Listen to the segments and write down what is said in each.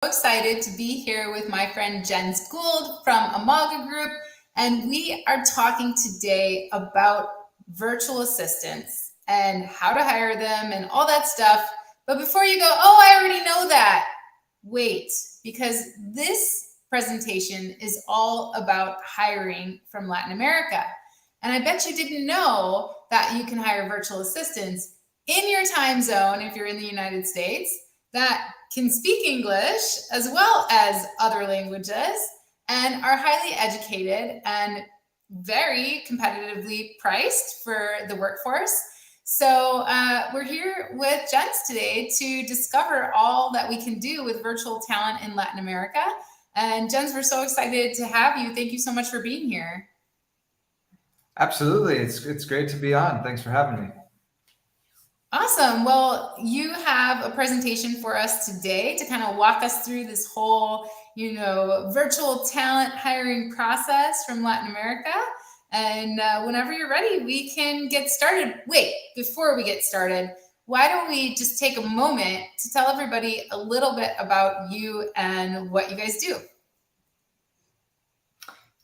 Excited to be here with my friend Jen Gould from Amalga Group, and we are talking today about virtual assistants and how to hire them and all that stuff. But before you go, oh, I already know that, wait, because this presentation is all about hiring from Latin America. And I bet you didn't know that you can hire virtual assistants in your time zone if you're in the United States that can speak English as well as other languages and are highly educated and very competitively priced for the workforce. So we're here with Jens today to discover all that we can do with virtual talent in Latin America. And Jens, we're so excited to have you. Thank you so much for being here. Absolutely. It's great to be on. Thanks for having me. Awesome. Well, you have a presentation for us today to kind of walk us through this whole, virtual talent hiring process from Latin America. And whenever you're ready, we can get started. Wait, before we get started, why don't we just take a moment to tell everybody a little bit about you and what you guys do?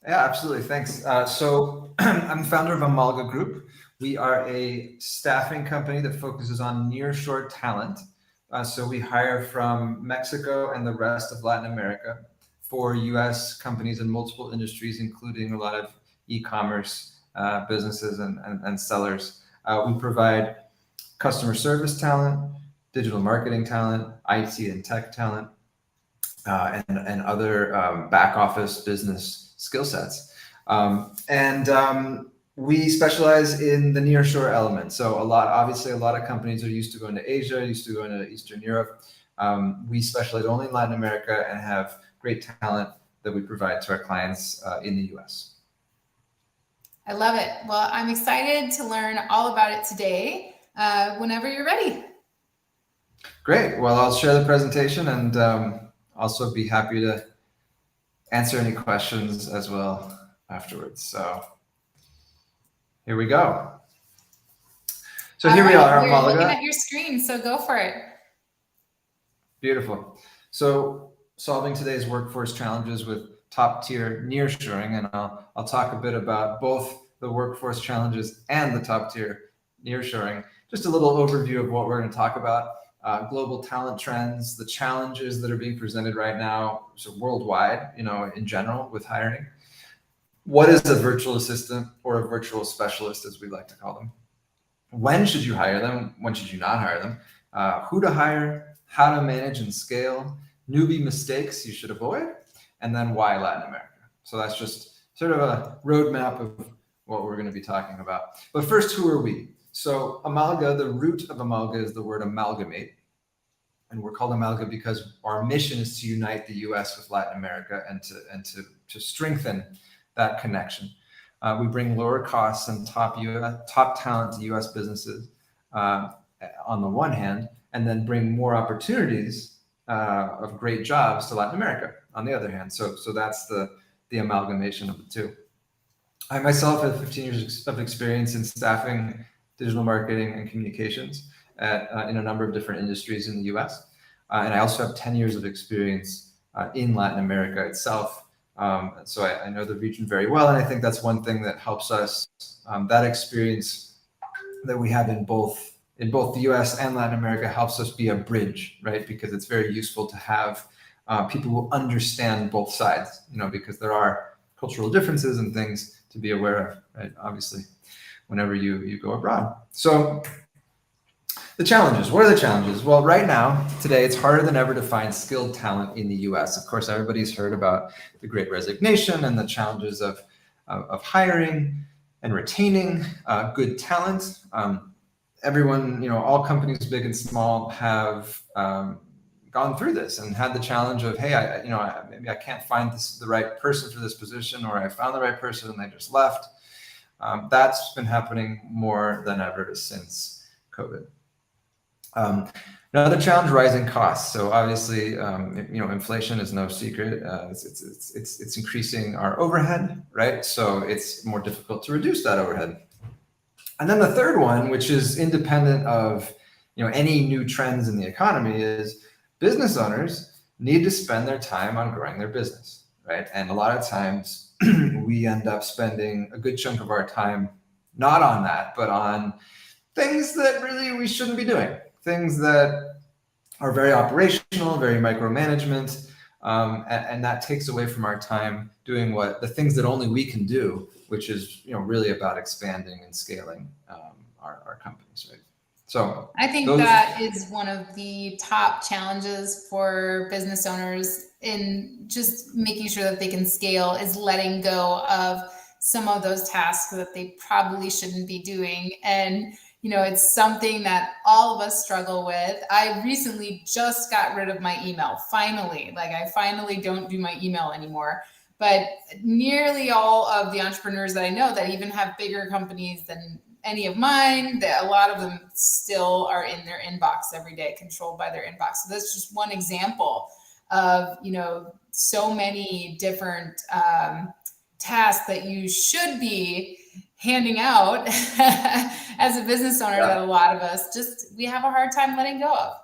Yeah, absolutely. Thanks. So I'm the founder of Amalga Group. We are a staffing company that focuses on nearshore talent. So we hire from Mexico and the rest of Latin America for US companies in multiple industries, including a lot of e-commerce businesses and sellers. We provide customer service talent, digital marketing talent, IT and tech talent, and other back office business skill sets. We specialize in the nearshore element. So obviously a lot of companies are used to going to Asia, used to going to Eastern Europe. We specialize only in Latin America and have great talent that we provide to our clients in the US. I love it. Well, I'm excited to learn all about it today. Whenever you're ready. Great. Well, I'll share the presentation and also be happy to answer any questions as well afterwards. So here we go. So here we are, Amalga. We're looking at your screen, so go for it. Beautiful. So solving today's workforce challenges with top-tier nearshoring, and I'll talk a bit about both the workforce challenges and the top-tier nearshoring. Just a little overview of what we're going to talk about. Global talent trends, the challenges that are being presented right now, so worldwide, in general with hiring. What is a virtual assistant or a virtual specialist, as we like to call them? When should you hire them? When should you not hire them? Who to hire, how to manage and scale, newbie mistakes you should avoid, and then why Latin America. So that's just sort of a roadmap of what we're going to be talking about. But first, who are we? So Amalga, the root of Amalga is the word amalgamate. And we're called Amalga because our mission is to unite the US with Latin America and to strengthen that connection. We bring lower costs and top talent to US businesses on the one hand, and then bring more opportunities of great jobs to Latin America on the other hand. So that's the amalgamation of the two. I myself have 15 years of experience in staffing, digital marketing, and communications in a number of different industries in the US. And I also have 10 years of experience in Latin America itself. So I know the region very well, and I think that's one thing that helps us. That experience that we have in both the US and Latin America helps us be a bridge, right? Because it's very useful to have people who understand both sides, because there are cultural differences and things to be aware of, right? Obviously, whenever you go abroad. So the challenges, what are the challenges? Well, right now, today, it's harder than ever to find skilled talent in the US. Of course, everybody's heard about the Great Resignation and the challenges of hiring and retaining good talent. Everyone, all companies, big and small, have gone through this and had the challenge of, hey, maybe I can't find the right person for this position, or I found the right person and they just left. That's been happening more than ever since COVID. Another challenge, rising costs. So obviously, inflation is no secret. It's increasing our overhead, right? So it's more difficult to reduce that overhead. And then the third one, which is independent of any new trends in the economy, is business owners need to spend their time on growing their business, right? And a lot of times we end up spending a good chunk of our time not on that, but on things that really we shouldn't be doing, things that are very operational, very micromanagement, and that takes away from our time doing the things that only we can do, which is really about expanding and scaling our companies, right? So I think that is one of the top challenges for business owners in just making sure that they can scale, is letting go of some of those tasks that they probably shouldn't be doing. And it's something that all of us struggle with. I recently just got rid of my email. Finally, I finally don't do my email anymore. But nearly all of the entrepreneurs that I know that even have bigger companies than any of mine, that a lot of them still are in their inbox every day, controlled by their inbox. So that's just one example of, so many different tasks that you should be handing out as a business owner that a lot of us we have a hard time letting go of.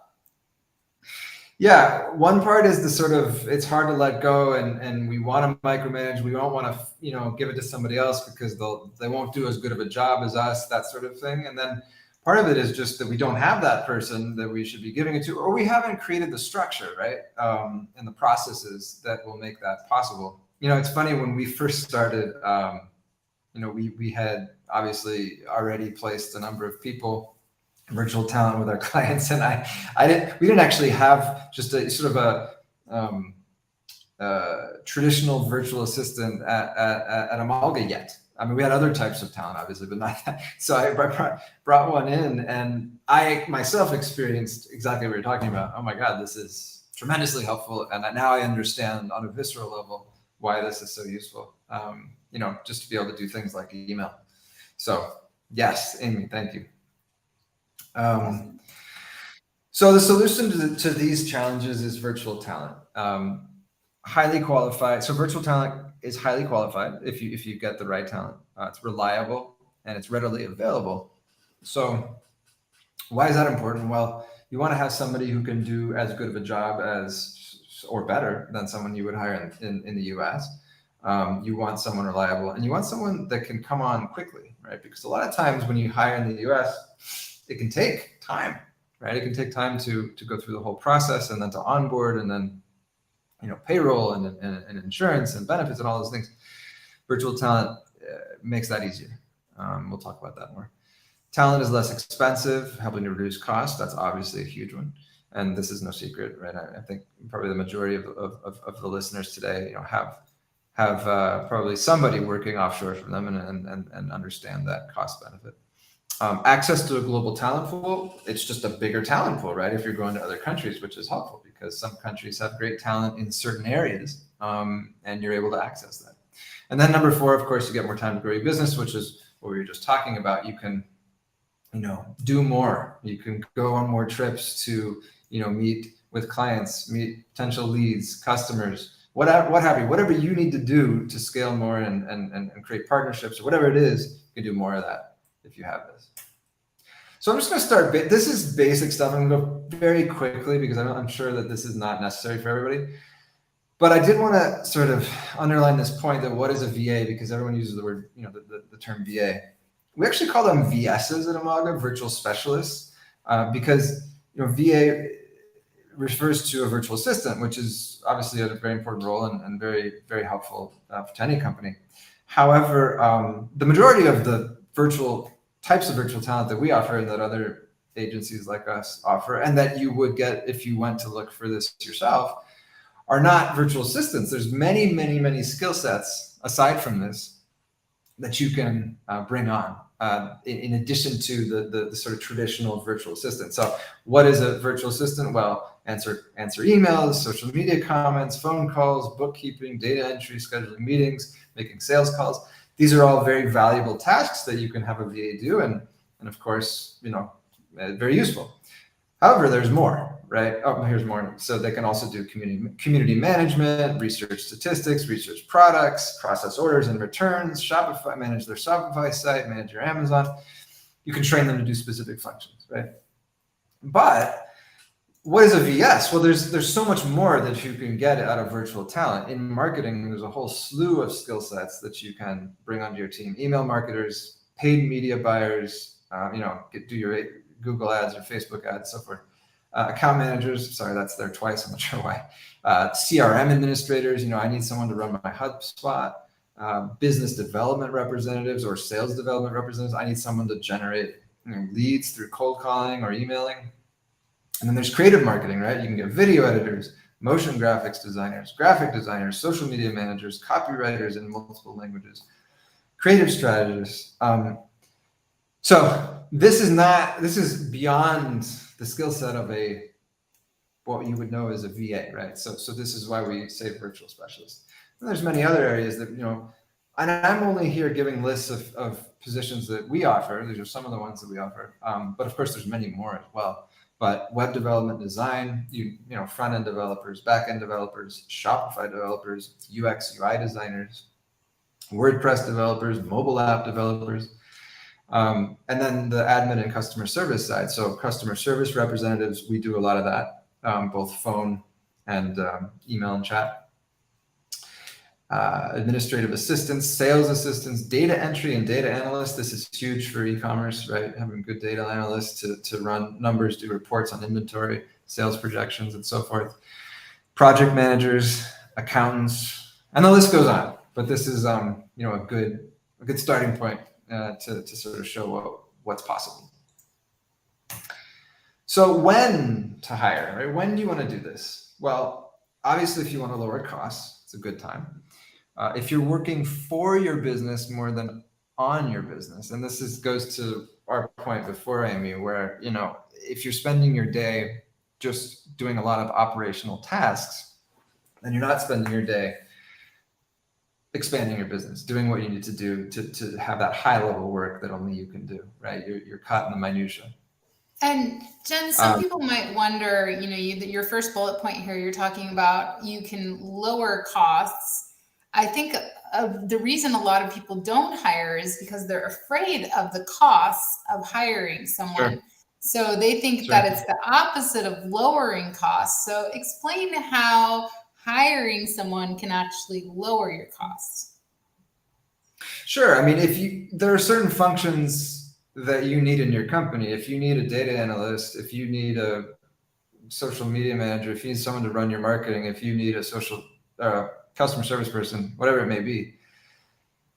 Yeah, one part is it's hard to let go, and we want to micromanage. We don't want to, give it to somebody else because they won't do as good of a job as us, that sort of thing. And then part of it is just that we don't have that person that we should be giving it to, or we haven't created the structure, right? And the processes that will make that possible. It's funny, when we first started, we had obviously already placed a number of people, virtual talent, with our clients, and we didn't actually have just a sort of a traditional virtual assistant at Amalga yet. I mean, we had other types of talent, obviously, but not that. So I brought one in, and I myself experienced exactly what you're talking about. Oh my God, this is tremendously helpful, and now I understand on a visceral level why this is so useful. Just to be able to do things like email. So yes, Amy, thank you. So the solution to these challenges is virtual talent. Highly qualified. So virtual talent is highly qualified if you get the right talent. It's reliable and it's readily available. So why is that important? Well, you want to have somebody who can do as good of a job as, or better than, someone you would hire in the US. You want someone reliable, and you want someone that can come on quickly, right? Because a lot of times when you hire in the US, it can take time, right? It can take time to go through the whole process, and then to onboard, and then payroll and insurance and benefits and all those things. Virtual talent makes that easier. We'll talk about that more. Talent is less expensive, helping to reduce costs. That's obviously a huge one, and this is no secret, right? I think probably the majority of the listeners today, have probably somebody working offshore for them, and understand that cost benefit. Access to a global talent pool, it's just a bigger talent pool, right? If you're going to other countries, which is helpful because some countries have great talent in certain areas, and you're able to access that. And then number 4, of course, you get more time to grow your business, which is what we were just talking about. You can, do more. You can go on more trips to, meet with clients, meet potential leads, customers, whatever you need to do to scale more and create partnerships, or whatever it is, you can do more of that if you have this. So I'm just going to start. This is basic stuff. I'm going to go very quickly because I'm sure that this is not necessary for everybody. But I did want to sort of underline this point that what is a VA, because everyone uses the word, the term VA. We actually call them VSs at Amalga, virtual specialists, because VA refers to a virtual assistant, which is obviously a very important role and very, very helpful to any company. However, the majority of the types of virtual talent that we offer, and that other agencies like us offer, and that you would get if you went to look for this yourself, are not virtual assistants. There's many, many, many skill sets aside from this that you can bring on in addition to the sort of traditional virtual assistant. So what is a virtual assistant? Well, answer emails, social media comments, phone calls, bookkeeping, data entry, scheduling meetings, making sales calls. These are all very valuable tasks that you can have a VA do, and of course, very useful. However, there's more, right? Oh, here's more. So they can also do community management, research statistics, research products, process orders and returns, manage their Shopify site, manage your Amazon. You can train them to do specific functions, right? But what is a VS? Well, there's so much more that you can get out of virtual talent. In marketing, there's a whole slew of skill sets that you can bring onto your team. Email marketers, paid media buyers, do your Google ads, your Facebook ads, so forth. Account managers, sorry, that's there twice, I'm not sure why. CRM administrators, I need someone to run my HubSpot. Business development representatives or sales development representatives, I need someone to generate leads through cold calling or emailing. And then there's creative marketing, right? You can get video editors, motion graphics designers, graphic designers, social media managers, copywriters in multiple languages, creative strategists. So this is beyond the skill set of what you would know as a VA, right? So this is why we say virtual specialist. And there's many other areas that, and I'm only here giving lists of positions that we offer. These are some of the ones that we offer. But of course, there's many more as well. But web development design, front-end developers, back-end developers, Shopify developers, UX, UI designers, WordPress developers, mobile app developers, and then the admin and customer service side. So customer service representatives, we do a lot of that, both phone and email and chat. Administrative assistants, sales assistants, data entry and data analysts. This is huge for e-commerce, right? Having good data analysts to run numbers, do reports on inventory, sales projections, and so forth. Project managers, accountants, and the list goes on. But this is, a good starting point to sort of show what's possible. So when to hire, right? When do you want to do this? Well, obviously, if you want to lower costs, it's a good time. If you're working for your business more than on your business, and this goes to our point before, Amy, where, if you're spending your day just doing a lot of operational tasks, then you're not spending your day expanding your business, doing what you need to do to have that high level work that only you can do, right? You're caught in the minutia. And Jen, some people might wonder, your first bullet point here, you're talking about you can lower costs. I think the reason a lot of people don't hire is because they're afraid of the costs of hiring someone. Sure. So they think that it's the opposite of lowering costs. So explain how hiring someone can actually lower your costs. Sure. I mean, there are certain functions that you need in your company. If you need a data analyst, if you need a social media manager, if you need someone to run your marketing, if you need a social customer service person, whatever it may be,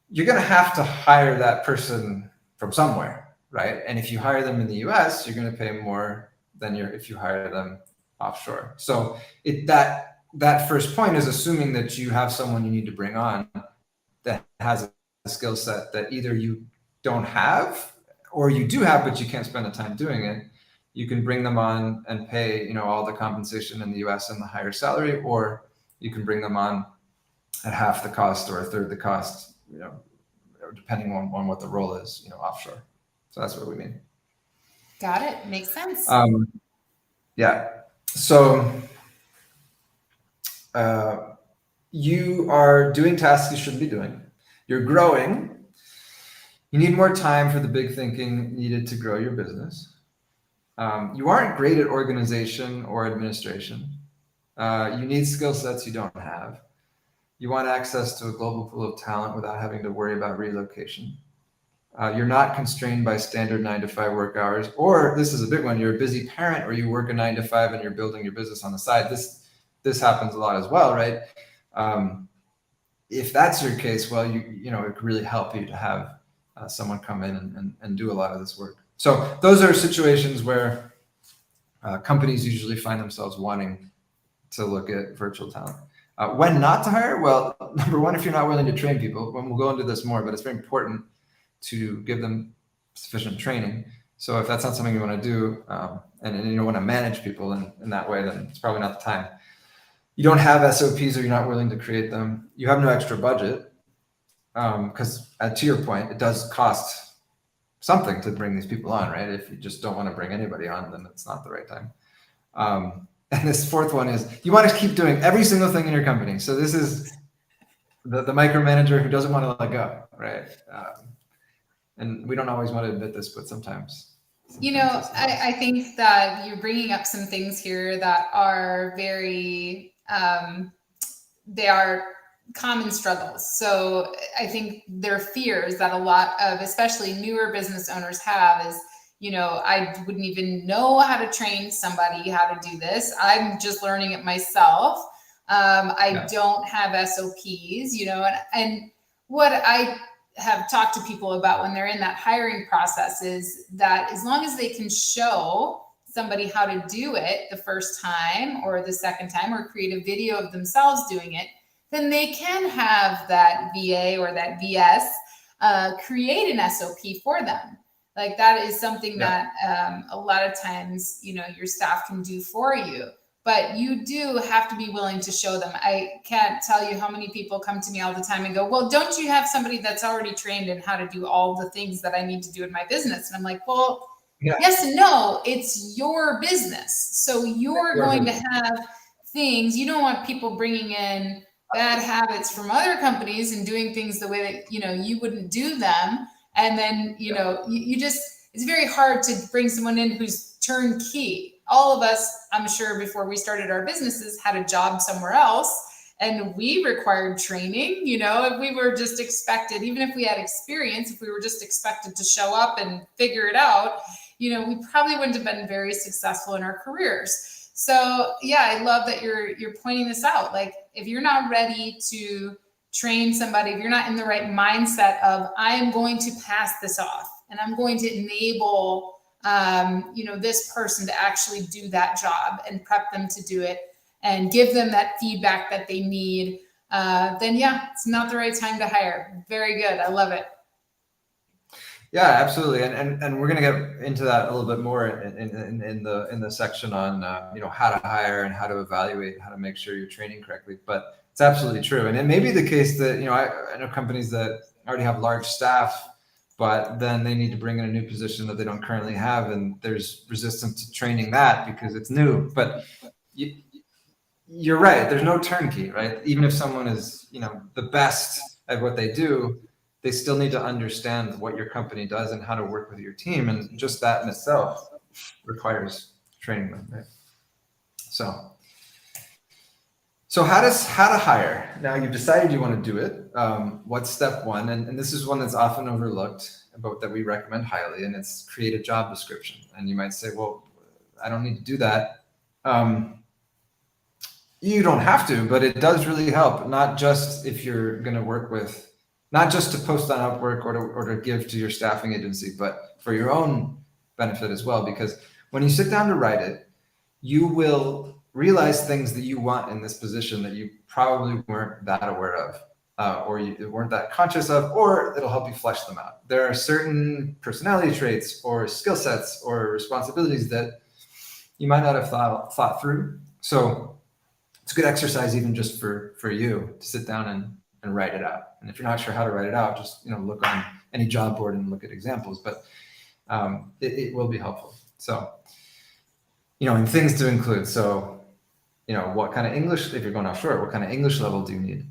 you're going to have to hire that person from somewhere, right? And if you hire them in the US, you're going to pay more than if you hire them offshore. So that first point is assuming that you have someone you need to bring on that has a skill set that either you don't have or you do have, but you can't spend the time doing it. You can bring them on and pay, all the compensation in the US and the higher salary, or you can bring them on at half the cost or a third the cost, depending on what the role is, offshore. So that's what we mean. Got it. Makes sense. Yeah. So you are doing tasks you shouldn't be doing. You're growing. You need more time for the big thinking needed to grow your business. You aren't great at organization or administration. You need skill sets you don't have. You want access to a global pool of talent without having to worry about relocation. You're not constrained by standard 9-to-5 work hours, or this is a big one, you're a busy parent or you work a 9-to-5 and you're building your business on the side. This happens a lot as well, right? If that's your case, well, it could really help you to have someone come in and do a lot of this work. So those are situations where companies usually find themselves wanting to look at virtual talent. When not to hire? Well, number one, if you're not willing to train people, we'll go into this more, but it's very important to give them sufficient training. So if that's not something you want to do, and you don't want to manage people in that way, then it's probably not the time. You don't have SOPs or you're not willing to create them. You have no extra budget, because to your point, it does cost something to bring these people on, right? If you just don't want to bring anybody on, then it's not the right time. And this fourth one is you want to keep doing every single thing in your company. So this is the micromanager who doesn't want to let go, right? And we don't always want to admit this, but sometimes You know, I think that you're bringing up some things here that are very, they are common struggles. So I think there are fears that a lot of, especially newer business owners have is, I wouldn't even know how to train somebody how to do this. I'm just learning it myself. I don't have SOPs, and what I have talked to people about when they're in that hiring process is that as long as they can show somebody how to do it the first time or the second time or create a video of themselves doing it, then they can have that VA or that VS create an SOP for them. Like that is something that a lot of times, your staff can do for you. But you do have to be willing to show them. I can't tell you how many people come to me all the time and go, well, don't you have somebody that's already trained in how to do all the things that I need to do in my business? And I'm like, well, yes and no, it's your business. So you're going to have things. You don't want people bringing in bad habits from other companies and doing things the way that, you wouldn't do them. And then, you just, it's very hard to bring someone in who's turnkey. All of us, I'm sure, before we started our businesses, had a job somewhere else, and we required training. If we were just expected, even if we had experience, if we were just expected to show up and figure it out, we probably wouldn't have been very successful in our careers. So yeah, I love that you're pointing this out. Like if you're not ready to train somebody, if you're not in the right mindset of I am going to pass this off and I'm going to enable this person to actually do that job and prep them to do it and give them that feedback that they need, then yeah, it's not the right time to hire. Very good. I love it. Yeah, absolutely. And we're going to get into that a little bit more in the section on, how to hire and how to evaluate, how to make sure you're training correctly. But it's absolutely true. And it may be the case that, I know companies that already have large staff, but then they need to bring in a new position that they don't currently have. And there's resistance to training that because it's new. But you're right. There's no turnkey, right? Even if someone is, the best at what they do, they still need to understand what your company does and how to work with your team. And just that in itself requires training them, right? So how to hire? Now you've decided you want to do it. What's step one? And this is one that's often overlooked, but that we recommend highly, and it's create a job description. And you might say, well, I don't need to do that. You don't have to, but it does really help, not just if you're going to work with, not just to post on Upwork or to give to your staffing agency, but for your own benefit as well. Because when you sit down to write it, you will realize things that you want in this position that you probably weren't that aware of, or you weren't that conscious of, or it'll help you flesh them out. There are certain personality traits or skill sets or responsibilities that you might not have thought through. So it's a good exercise even just for you to sit down and write it out. And if you're not sure how to write it out, just look on any job board and look at examples. But it will be helpful. So and things to include. So what kind of English, if you're going offshore, what kind of English level do you need?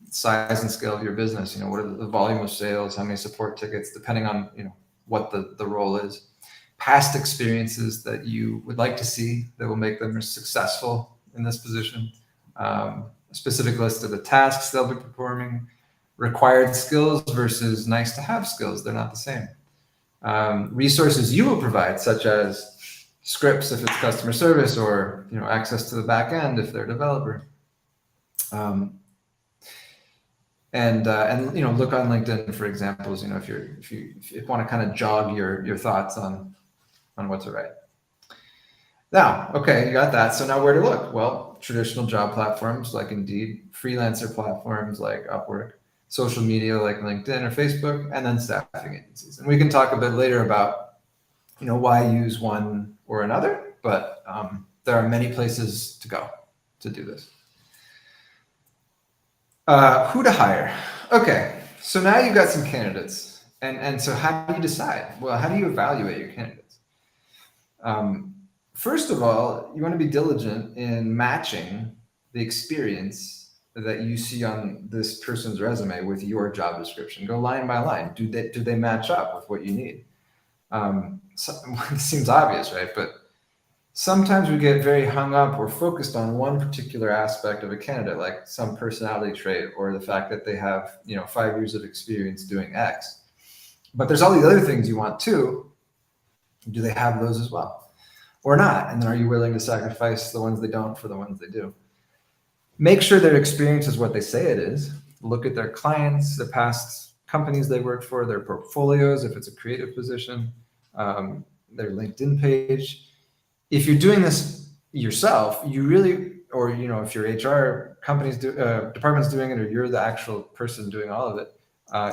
Size and scale of your business. What are the volume of sales? How many support tickets? Depending on what the role is. Past experiences that you would like to see that will make them successful in this position. A specific list of the tasks they'll be performing, required skills versus nice to have skills. They're not the same. Resources you will provide, such as scripts if it's customer service, or access to the back end if they're a developer. And look on LinkedIn for examples. If you want to kind of jog your thoughts on what to write. Now, okay, you got that. So now where to look? Well, traditional job platforms like Indeed, freelancer platforms like Upwork, social media like LinkedIn or Facebook, and then staffing agencies. And we can talk a bit later about why use one or another, but there are many places to go to do this. Who to hire? Okay, so now you've got some candidates. And so how do you decide? Well, how do you evaluate your candidates? First of all, you want to be diligent in matching the experience that you see on this person's resume with your job description. Go line by line. Do they match up with what you need? it seems obvious, right? But sometimes we get very hung up or focused on one particular aspect of a candidate, like some personality trait or the fact that they have, 5 years of experience doing X. But there's all these other things you want too. Do they have those as well or not? And then are you willing to sacrifice the ones they don't for the ones they do? Make sure their experience is what they say it is. Look at their clients, the past companies they worked for, their portfolios, if it's a creative position, their LinkedIn page. If you're doing this yourself, you really, or if your HR department's doing it, or you're the actual person doing all of it,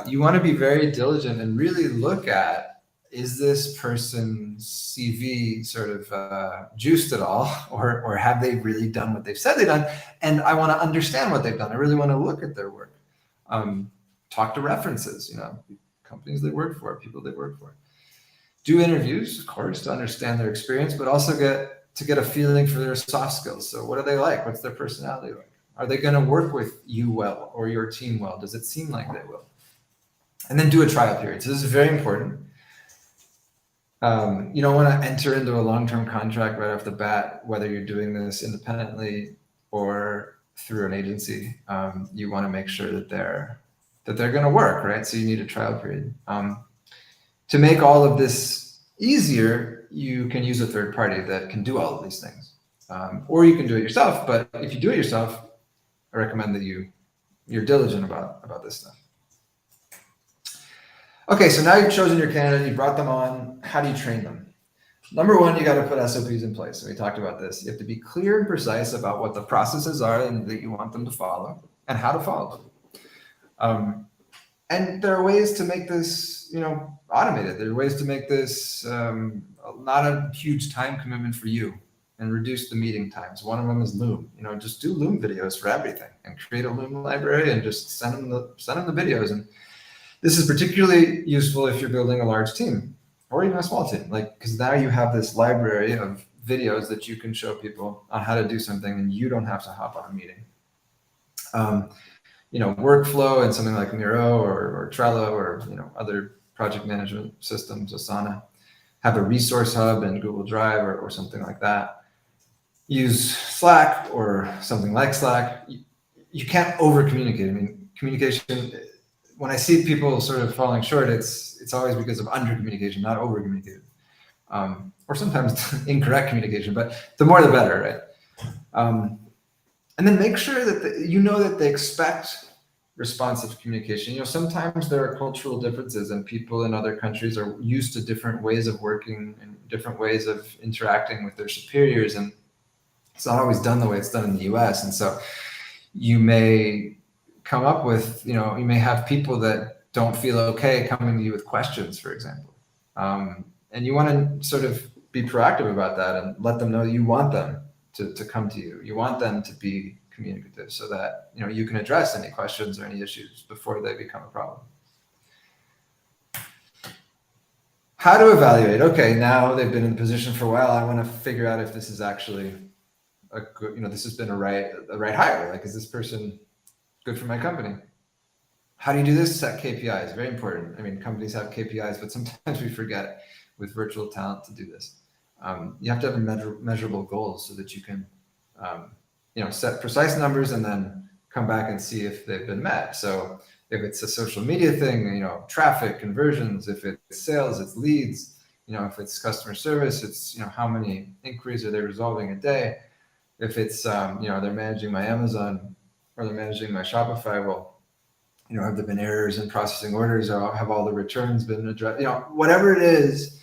you want to be very diligent and really look at, is this person's CV sort of juiced at all, or have they really done what they've said they've done? And I want to understand what they've done. I really want to look at their work. Talk to references, companies they work for, people they work for. Do interviews, of course, to understand their experience, but also get a feeling for their soft skills. So what are they like? What's their personality like? Are they going to work with you well or your team well? Does it seem like they will? And then do a trial period. So this is very important. You don't want to enter into a long-term contract right off the bat, whether you're doing this independently or through an agency. You want to make sure that they're going to work, right? So you need a trial period. To make all of this easier, you can use a third party that can do all of these things. Or you can do it yourself, but if you do it yourself, I recommend that you're diligent about this stuff. Okay, so now you've chosen your candidate, you brought them on. How do you train them? Number one, you got to put SOPs in place. So we talked about this. You have to be clear and precise about what the processes are and that you want them to follow and how to follow them. And there are ways to make this, automated. There are ways to make this not a huge time commitment for you and reduce the meeting times. One of them is Loom. Just do Loom videos for everything and create a Loom library and just send them the videos. And this is particularly useful if you're building a large team or even a small team, because now you have this library of videos that you can show people on how to do something and you don't have to hop on a meeting. Workflow and something like Miro or Trello or other project management systems, Asana, have a resource hub in Google Drive or something like that. Use Slack or something like Slack. You can't over communicate. I mean, communication, when I see people sort of falling short, it's always because of under communication, not over communication, or sometimes incorrect communication. But the more the better, right? And then make sure that that they expect responsive communication. Sometimes there are cultural differences and people in other countries are used to different ways of working and different ways of interacting with their superiors. And it's not always done the way it's done in the US. And so you may come up with, you may have people that don't feel okay coming to you with questions, for example. And you want to sort of be proactive about that and let them know you want them to come to you. You want them to be communicative so that you can address any questions or any issues before they become a problem. How to evaluate? Okay, now they've been in the position for a while. I want to figure out if this is actually a good, this has been a right hire. Is this person good for my company? How do you do this? Set KPIs. Very important. I mean, companies have KPIs, but sometimes we forget with virtual talent to do this. You have to have measurable goals so that you can, set precise numbers and then come back and see if they've been met. So if it's a social media thing, traffic, conversions, if it's sales, it's leads, if it's customer service, it's, how many inquiries are they resolving a day? If it's, they're managing my Amazon or they're managing my Shopify, well, have there been errors in processing orders or have all the returns been addressed? Whatever it is,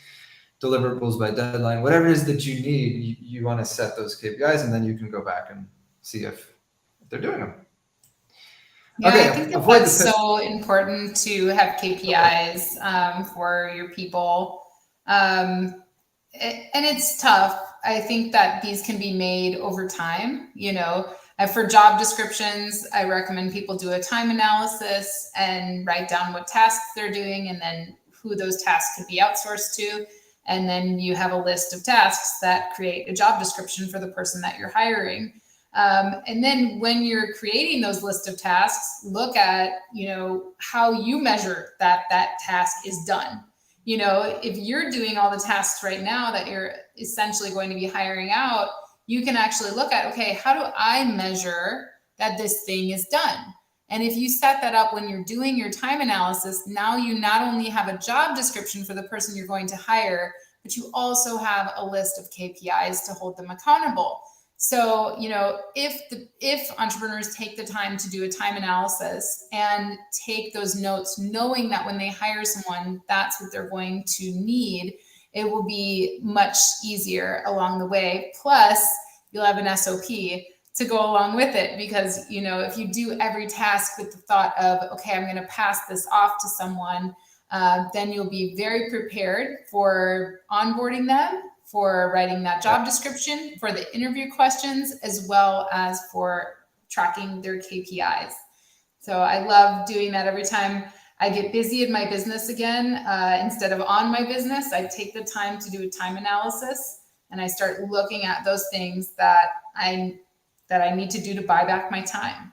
deliverables by deadline, whatever it is that you need, you want to set those KPIs and then you can go back and see if they're doing them. Yeah, okay, I think that's so important to have KPIs for your people. And it's tough. I think that these can be made over time. For job descriptions, I recommend people do a time analysis and write down what tasks they're doing and then who those tasks could be outsourced to. And then you have a list of tasks that create a job description for the person that you're hiring. And then when you're creating those list of tasks, look at, how you measure that task is done. You know, if you're doing all the tasks right now that you're essentially going to be hiring out, you can actually look at, okay, how do I measure that this thing is done? And if you set that up when you're doing your time analysis, now you not only have a job description for the person you're going to hire, but you also have a list of KPIs to hold them accountable. So, you know, if entrepreneurs take the time to do a time analysis and take those notes, knowing that when they hire someone, that's what they're going to need, it will be much easier along the way. Plus, you'll have an SOP to go along with it, because, you know, if you do every task with the thought of, okay, I'm going to pass this off to someone, then you'll be very prepared for onboarding them, for writing that job description, for the interview questions, as well as for tracking their KPIs. So I love doing that every time I get busy in my business again. Instead of on my business, I take the time to do a time analysis, and I start looking at those things that I need to do to buy back my time.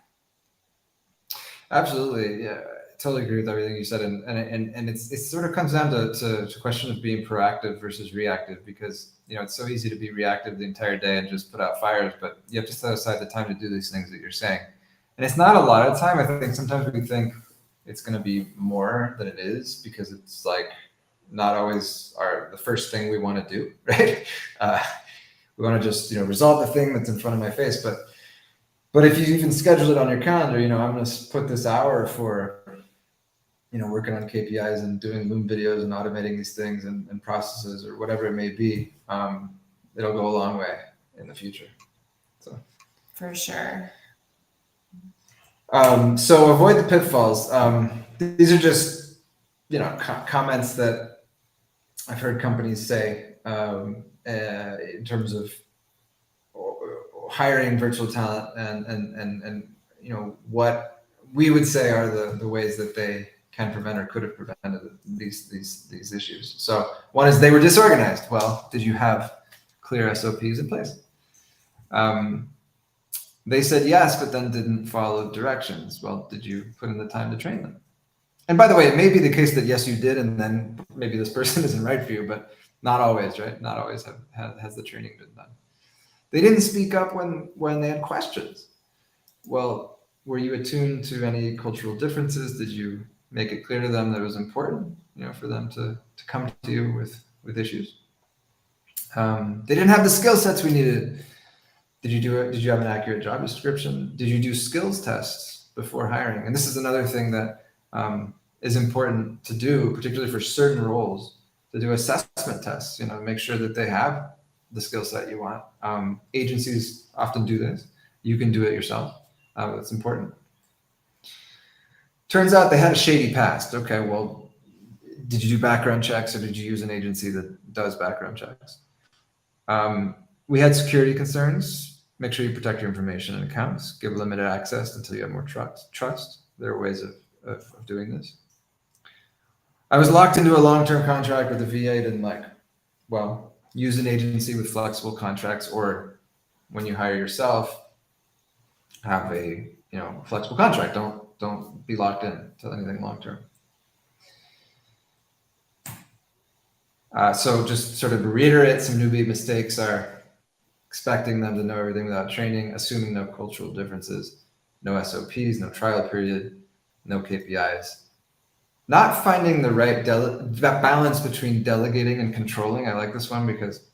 Absolutely. Yeah. Totally agree with everything you said. And it sort of comes down to a question of being proactive versus reactive, because, you know, it's so easy to be reactive the entire day and just put out fires, but you have to set aside the time to do these things that you're saying. And it's not a lot of time. I think sometimes we think it's going to be more than it is, because it's like not always the first thing we want to do, right? We want to just, you know, resolve the thing that's in front of my face. But if you even schedule it on your calendar, you know, I'm going to put this hour for, you know, working on KPIs and doing Loom videos and automating these things and processes or whatever it may be, it'll go a long way in the future. So For sure. So avoid the pitfalls. These are just, you know, comments that I've heard companies say in terms of hiring virtual talent and you know, what we would say are the ways that they can prevent or could have prevented these issues. So one is they were disorganized. Well, did you have clear SOPs in place? They said yes, but then didn't follow directions. Well, did you put in the time to train them? And by the way, it may be the case that yes, you did, and then maybe this person isn't right for you, but not always, right? Not always has the training been done. They didn't speak up when they had questions. Well, were you attuned to any cultural differences? Did you make it clear to them that it was important, you know, for them to come to you with issues? They didn't have the skill sets we needed. Did you do it? Did you have an accurate job description? Did you do skills tests before hiring? And this is another thing that is important to do, particularly for certain roles, to do assessment tests, you know, make sure that they have the skill set you want. Agencies often do this. You can do it yourself. That's important. Turns out they had a shady past. Okay, well, did you do background checks, or did you use an agency that does background checks? We had security concerns. Make sure you protect your information and accounts. Give limited access until you have more trust. There are ways of doing this. I was locked into a long-term contract with a VA. Didn't like. Well, use an agency with flexible contracts, or when you hire yourself, have a flexible contract. Don't be locked in to anything long-term. So just sort of to reiterate, some newbie mistakes are expecting them to know everything without training, assuming no cultural differences, no SOPs, no trial period, no KPIs. Not finding the right balance between delegating and controlling. I like this one because,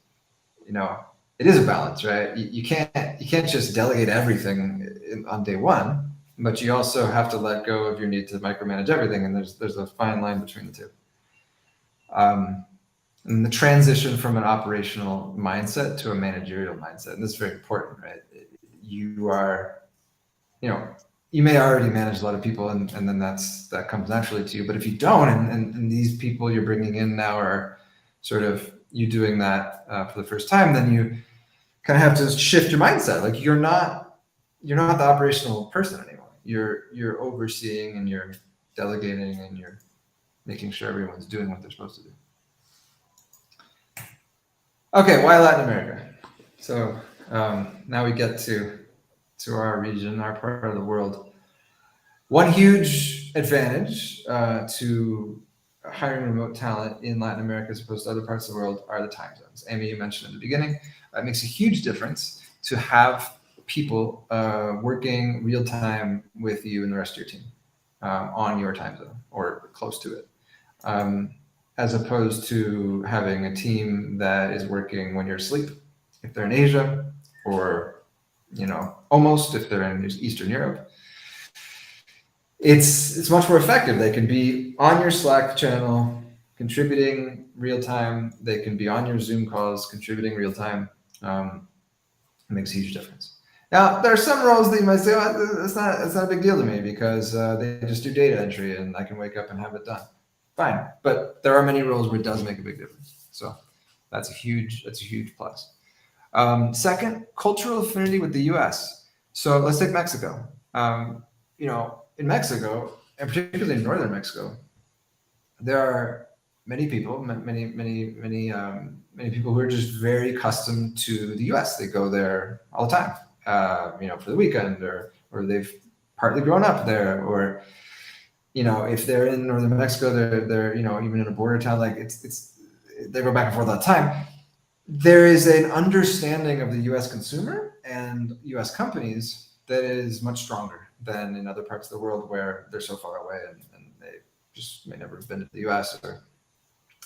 it is a balance, right? You can't just delegate everything on day one, but you also have to let go of your need to micromanage everything. And there's a fine line between the two. And the transition from an operational mindset to a managerial mindset. And this is very important, right? You are, you may already manage a lot of people and then that comes naturally to you. But if you don't, and these people you're bringing in now are sort of you doing that for the first time, then you kind of have to shift your mindset. Like you're not the operational person anymore. You're overseeing and you're delegating and you're making sure everyone's doing what they're supposed to do. Okay, why Latin America? So now we get to our region, our part of the world. One huge advantage to hiring remote talent in Latin America as opposed to other parts of the world are the time zones. Amy, you mentioned in the beginning, it makes a huge difference to have people working real time with you and the rest of your team on your time zone or close to it, as opposed to having a team that is working when you're asleep, if they're in Asia, or almost if they're in Eastern Europe. It's much more effective. They can be on your Slack channel contributing real time. They can be on your Zoom calls contributing real time. It makes a huge difference. Now, there are some roles that you might say, oh, it's not a big deal to me because they just do data entry and I can wake up and have it done. Fine, but there are many roles where it does make a big difference. So that's a huge plus. Second, cultural affinity with the U.S. So let's take Mexico. In Mexico, and particularly in northern Mexico, there are many people, many people who are just very accustomed to the U.S. They go there all the time, for the weekend, or they've partly grown up there, or if they're in northern Mexico, they're even in a border town, like they go back and forth all the time. There is an understanding of the U.S. consumer and U.S. companies that is much stronger than in other parts of the world where they're so far away and they just may never have been to the U.S. or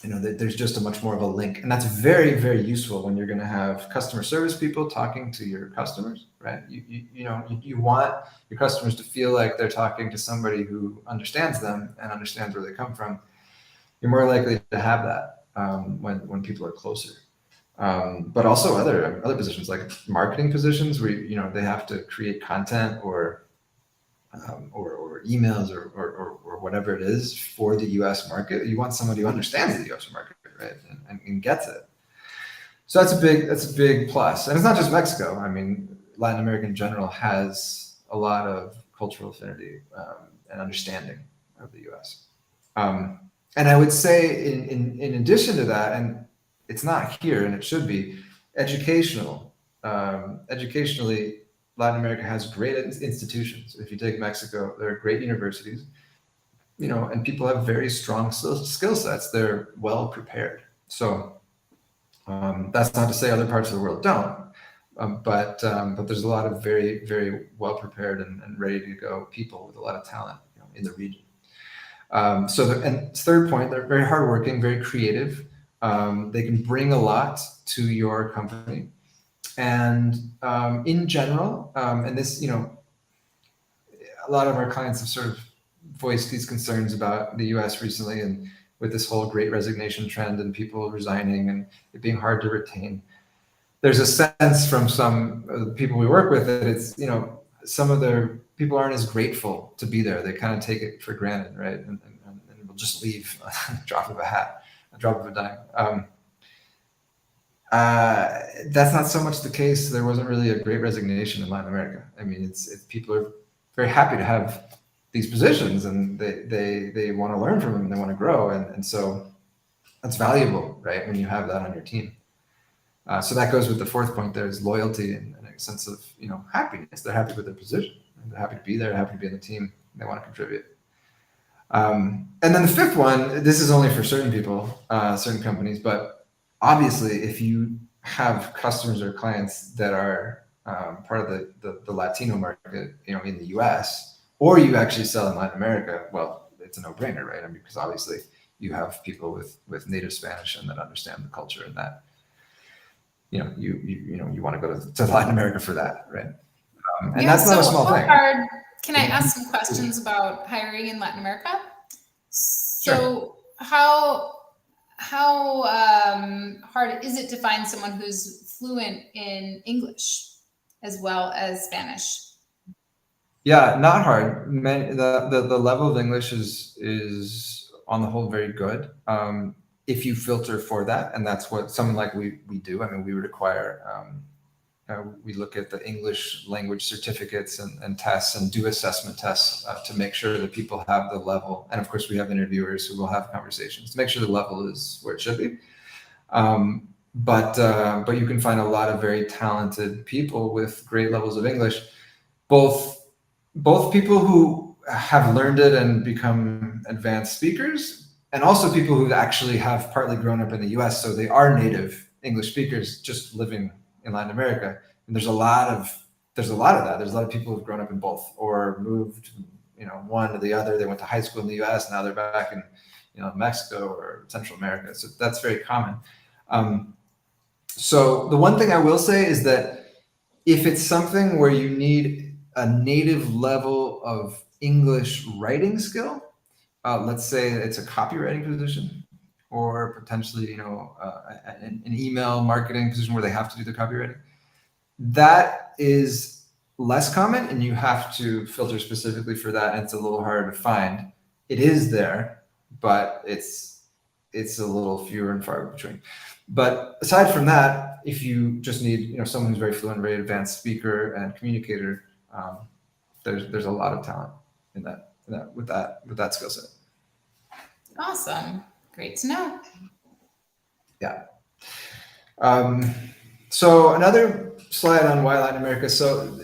there's just a much more of a link, and that's very, very useful when you're going to have customer service people talking to your customers, right? You want your customers to feel like they're talking to somebody who understands them and understands where they come from. You're more likely to have that when people are closer. But also other positions like marketing positions where they have to create content or emails or whatever it is for the U.S. market. You want somebody who understands the U.S. market, right, and gets it. So that's a big plus. And it's not just Mexico. I mean, Latin America in general has a lot of cultural affinity and understanding of the U.S. And I would say in addition to that, and it's not here and it should be, educationally, Latin America has great institutions. If you take Mexico, there are great universities, and people have very strong skill sets. They're well prepared. So that's not to say other parts of the world don't, but there's a lot of very, very well prepared and ready to go people with a lot of talent in the region. And third point, they're very hardworking, very creative. They can bring a lot to your company. And in general, and this, a lot of our clients have sort of voiced these concerns about the US recently, and with this whole great resignation trend and people resigning and it being hard to retain. There's a sense from some of the people we work with that it's, some of the people aren't as grateful to be there. They kind of take it for granted, right? And will just leave a drop of a hat, a drop of a dime. That's not so much the case. There wasn't really a great resignation in Latin America. I mean, it's people are very happy to have these positions, and they want to learn from them and they want to grow, and so that's valuable, right? When you have that on your team. So that goes with the fourth point. There's loyalty and a sense of happiness. They're happy with their position. They're happy to be there. Happy to be on the team. They want to contribute. And then the fifth one. This is only for certain people, certain companies, but obviously, if you have customers or clients that are part of the Latino market, in the U.S., or you actually sell in Latin America, well, it's a no-brainer, right? I mean, because obviously you have people with native Spanish and that understand the culture, and that you want to go to Latin America for that, right? And that's not a small thing. Can I ask some questions about hiring in Latin America? So Sure. how hard is it to find someone who's fluent in English as well as Spanish? Yeah, not hard. The level of English is on the whole very good. If you filter for that, and that's what someone like we do. I mean, we require, we look at the English language certificates and tests and do assessment tests to make sure that people have the level. And of course, we have interviewers who will have conversations to make sure the level is where it should be. But you can find a lot of very talented people with great levels of English, both people who have learned it and become advanced speakers, and also people who actually have partly grown up in the US, so they are native English speakers just living in Latin America. And there's a lot of that. There's a lot of people who've grown up in both or moved, one to the other. They went to high school in the US, now they're back in, Mexico or Central America. So that's very common. So the one thing I will say is that if it's something where you need a native level of English writing skill, let's say it's a copywriting position, or potentially, an email marketing position where they have to do the copywriting. That is less common, and you have to filter specifically for that, and it's a little harder to find. It is there, but it's a little fewer and far between. But aside from that, if you just need, someone who's very fluent, very advanced speaker and communicator, there's a lot of talent in that with that skill set. Awesome. Great to know. Yeah. So another slide on why Latin America. So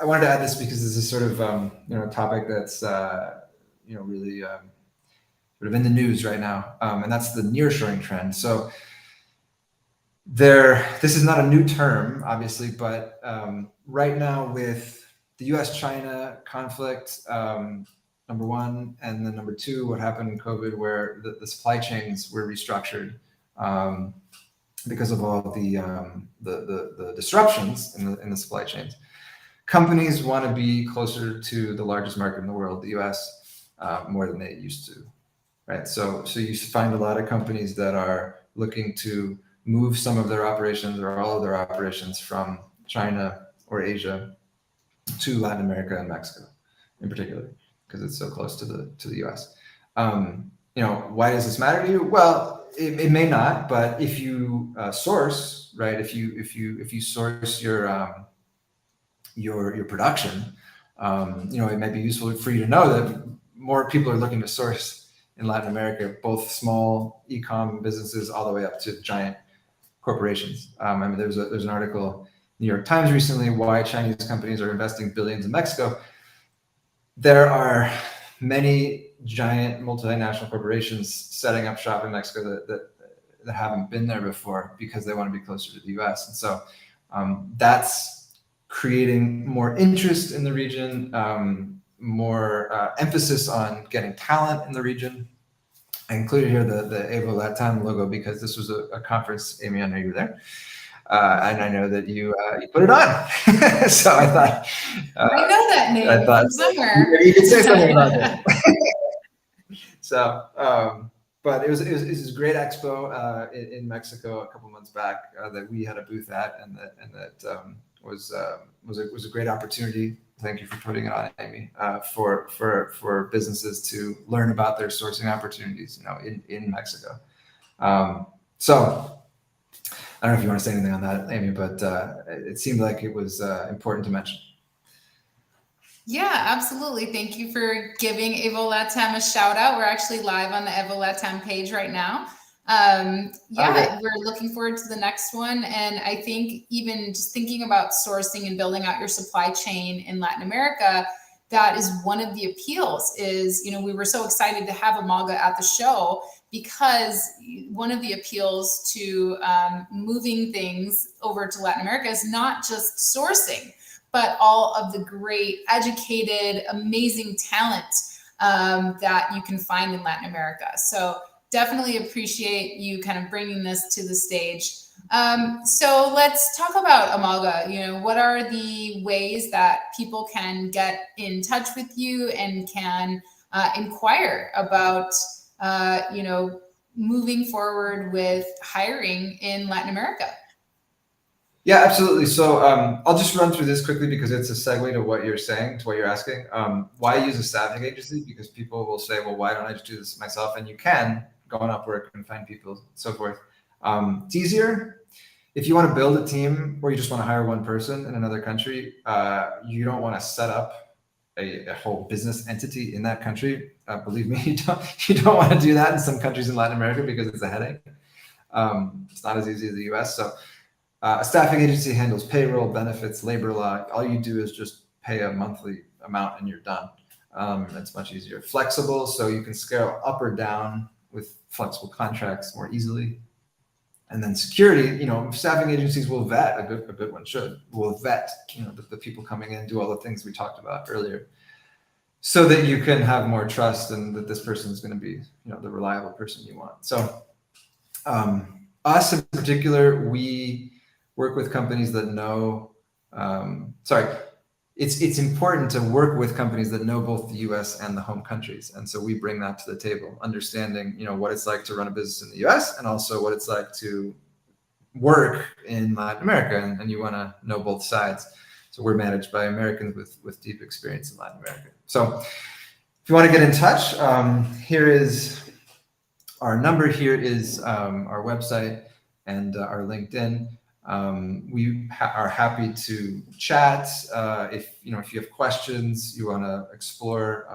I wanted to add this because this is sort of a topic that's really sort of in the news right now, and that's the nearshoring trend. So this is not a new term, obviously, but right now with the U.S.-China conflict, number one, and then number two, what happened in COVID, where the supply chains were restructured because of all the disruptions in the supply chains. Companies want to be closer to the largest market in the world, the U.S., more than they used to, right? So you find a lot of companies that are looking to move some of their operations or all of their operations from China or Asia to Latin America and Mexico, in particular, because it's so close to the U.S. Why does this matter to you? Well, it may not, but if you source, right? If you source your production, it might be useful for you to know that more people are looking to source in Latin America, both small e-com businesses all the way up to giant corporations. There's an article in the New York Times recently, why Chinese companies are investing billions in Mexico. There are many giant multinational corporations setting up shop in Mexico that haven't been there before because they want to be closer to the US. And so that's creating more interest in the region, more emphasis on getting talent in the region. I included here the Evo LATAM logo because this was a conference, Amy, I know you were there. And I know that you put it on. So I thought. I know that name from somewhere. You could say something about that. So, but it was a great expo in Mexico a couple months back that we had a booth at, and that was a great opportunity. Thank you for putting it on, Amy, for businesses to learn about their sourcing opportunities, in Mexico. So I don't know if you want to say anything on that, Amy, but it seemed like it was important to mention. Yeah, absolutely. Thank you for giving Evo LATAM a shout out. We're actually live on the Evo LATAM page right now. We're looking forward to the next one. And I think even just thinking about sourcing and building out your supply chain in Latin America, that is one of the appeals is, we were so excited to have Amalga at the show because one of the appeals to moving things over to Latin America is not just sourcing, but all of the great, educated, amazing talent that you can find in Latin America. So definitely appreciate you kind of bringing this to the stage. So let's talk about Amalga. What are the ways that people can get in touch with you and can inquire about, moving forward with hiring in Latin America? Yeah, absolutely. So I'll just run through this quickly because it's a segue to what you're saying, to what you're asking. Why use a staffing agency? Because people will say, well, why don't I just do this myself? And you can go on Upwork and find people, and so forth. It's easier. If you want to build a team or you just want to hire one person in another country, you don't want to set up a whole business entity in that country. Believe me, you don't want to do that in some countries in Latin America because it's a headache. It's not as easy as the US. So a staffing agency handles payroll, benefits, labor law. All you do is just pay a monthly amount and you're done. It's much easier. Flexible, so you can scale up or down with flexible contracts more easily. And then security, staffing agencies will vet, a good one will vet, the people coming in, do all the things we talked about earlier, so that you can have more trust and that this person is going to be, the reliable person you want. So us in particular, we work with companies that know, it's important to work with companies that know both the US and the home countries. And so we bring that to the table, understanding, what it's like to run a business in the US and also what it's like to work in Latin America. And you want to know both sides. So we're managed by Americans with deep experience in Latin America. So if you want to get in touch, here is our number. Here is our website and our LinkedIn. We are happy to chat. If you have questions, you want to explore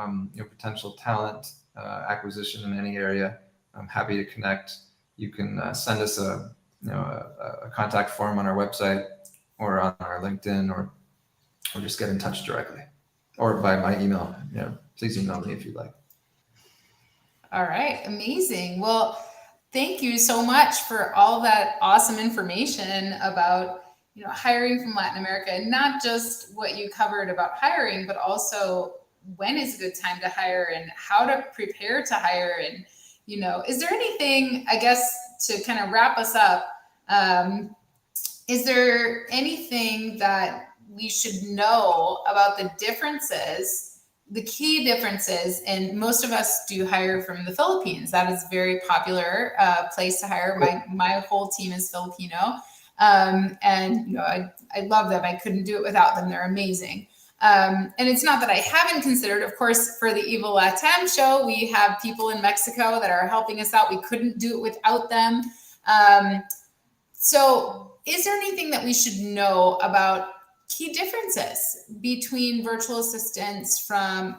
potential talent acquisition in any area, I'm happy to connect. You can send us a contact form on our website or on our LinkedIn, or just get in touch directly, or by my email. Please email me if you'd like. All right, amazing. Well, thank you so much for all that awesome information about hiring from Latin America, and not just what you covered about hiring, but also when is a good time to hire and how to prepare to hire. And is there anything, I guess, to kind of wrap us up, is there anything that we should know about the differences, the key differences? And most of us do hire from the Philippines. That is a very popular place to hire. My whole team is Filipino. And I love them. I couldn't do it without them. They're amazing. And it's not that I haven't considered, of course, for the Evil LATAM show, we have people in Mexico that are helping us out. We couldn't do it without them. So is there anything that we should know about key differences between virtual assistants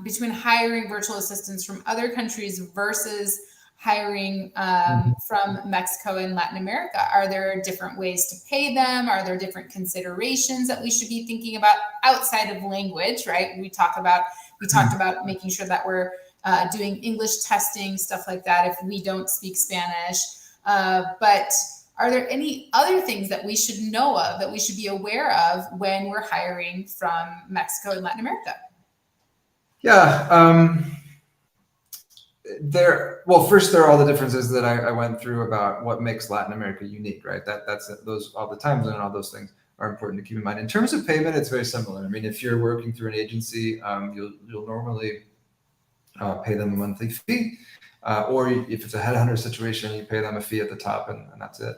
between hiring virtual assistants from other countries versus hiring from Mexico and Latin America? Are there different ways to pay them? Are there different considerations that we should be thinking about outside of language, right? We talked about making sure that we're doing English testing, stuff like that, if we don't speak Spanish. But are there any other things that we should know of, that we should be aware of when we're hiring from Mexico and Latin America? Yeah. First, there are all the differences that I went through about what makes Latin America unique, right? That's those, all the time zone and all those things are important to keep in mind. In terms of payment, it's very similar. I mean, if you're working through an agency, you'll normally pay them a monthly fee. Or if it's a headhunter situation, you pay them a fee at the top and that's it.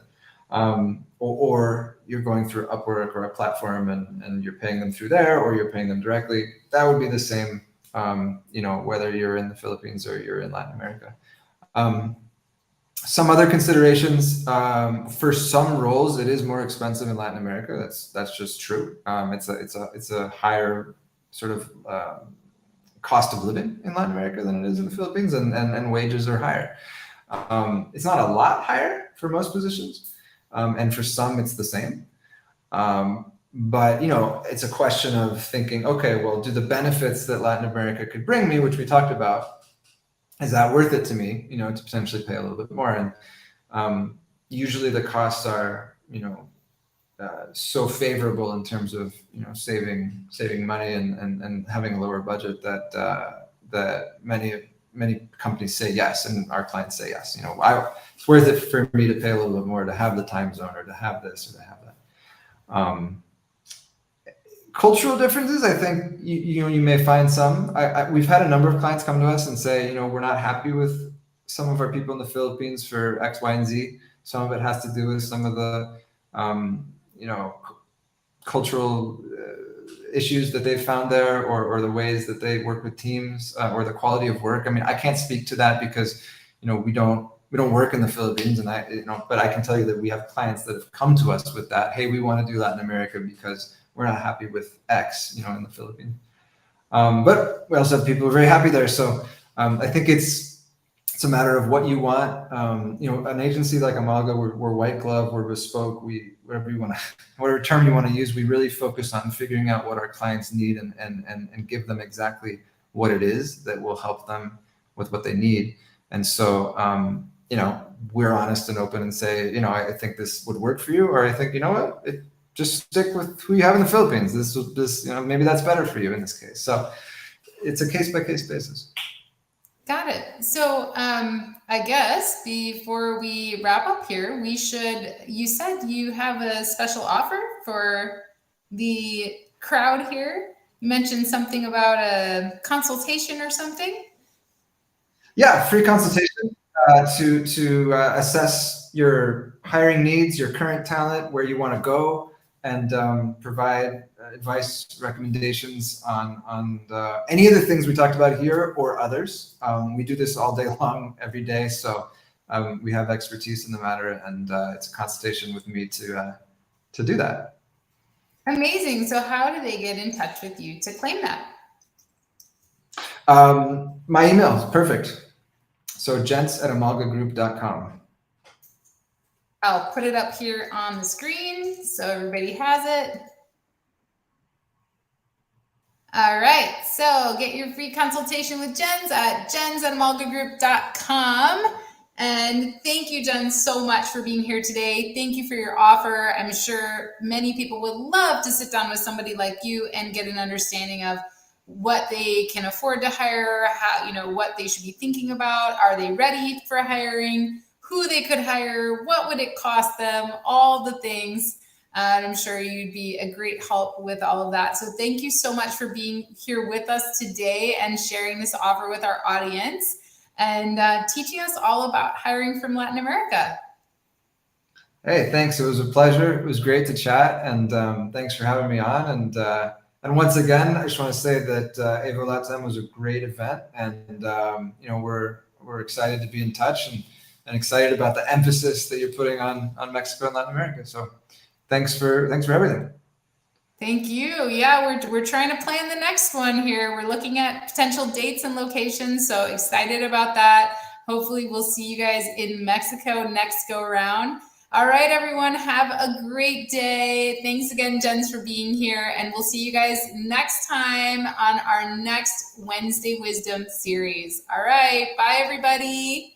Or you're going through Upwork or a platform and you're paying them through there, or you're paying them directly. That would be the same, whether you're in the Philippines or you're in Latin America. Some other considerations, for some roles, it is more expensive in Latin America. That's just true. It's a higher sort of cost of living in Latin America than it is in the Philippines, and wages are higher. It's not a lot higher for most positions, and for some it's the same. But it's a question of thinking, okay, well, do the benefits that Latin America could bring me, which we talked about, is that worth it to me, to potentially pay a little bit more? And usually the costs are, so favorable in terms of saving money and having a lower budget that many companies say yes, and our clients say yes. It's worth it for me to pay a little bit more to have the time zone, or to have this, or to have that. Cultural differences, I think you may find some. We've had a number of clients come to us and say, we're not happy with some of our people in the Philippines for X, Y, and Z. Some of it has to do with some of the cultural issues that they've found there, or the ways that they work with teams, or the quality of work. I mean, I can't speak to that because we don't work in the Philippines, and but I can tell you that we have clients that have come to us with that. Hey, we want to do Latin America because we're not happy with X, in the Philippines. But we also have people who are very happy there. So I think it's a matter of what you want. An agency like Amalga, we're white glove, we're bespoke. Whatever term you want to use, we really focus on figuring out what our clients need and give them exactly what it is that will help them with what they need. And so, we're honest and open and say, I think this would work for you, or I think, just stick with who you have in the Philippines. Maybe that's better for you in this case. So it's a case by case basis. Got it. So I guess before we wrap up here, you said you have a special offer for the crowd here. You mentioned something about a consultation or something. Yeah, free consultation to assess your hiring needs, your current talent, where you want to go, and provide advice, recommendations on any of the things we talked about here or others. We do this all day long, every day, so we have expertise in the matter, and it's a consultation with me to do that. Amazing. So how do they get in touch with you to claim that? My email is perfect. So gents@amalgagroup.com. I'll put it up here on the screen so everybody has it. All right, so get your free consultation with Jens at gents@amalgagroup.com. And thank you, Jen, so much for being here today. Thank you for your offer. I'm sure many people would love to sit down with somebody like you and get an understanding of what they can afford to hire, what they should be thinking about. Are they ready for hiring? Who they could hire? What would it cost them? All the things. And I'm sure you'd be a great help with all of that. So thank you so much for being here with us today and sharing this offer with our audience and teaching us all about hiring from Latin America. Hey, thanks. It was a pleasure. It was great to chat, and thanks for having me on. And once again, I just want to say that Evo LATAM was a great event, and we're excited to be in touch and excited about the emphasis that you're putting on Mexico and Latin America. So thanks for everything. Thank you. Yeah, we're trying to plan the next one here. We're looking at potential dates and locations, so excited about that. Hopefully we'll see you guys in Mexico next go around. All right, everyone, have a great day. Thanks again, Jens, for being here, and we'll see you guys next time on our next Wednesday Wisdom series. All right, bye, everybody.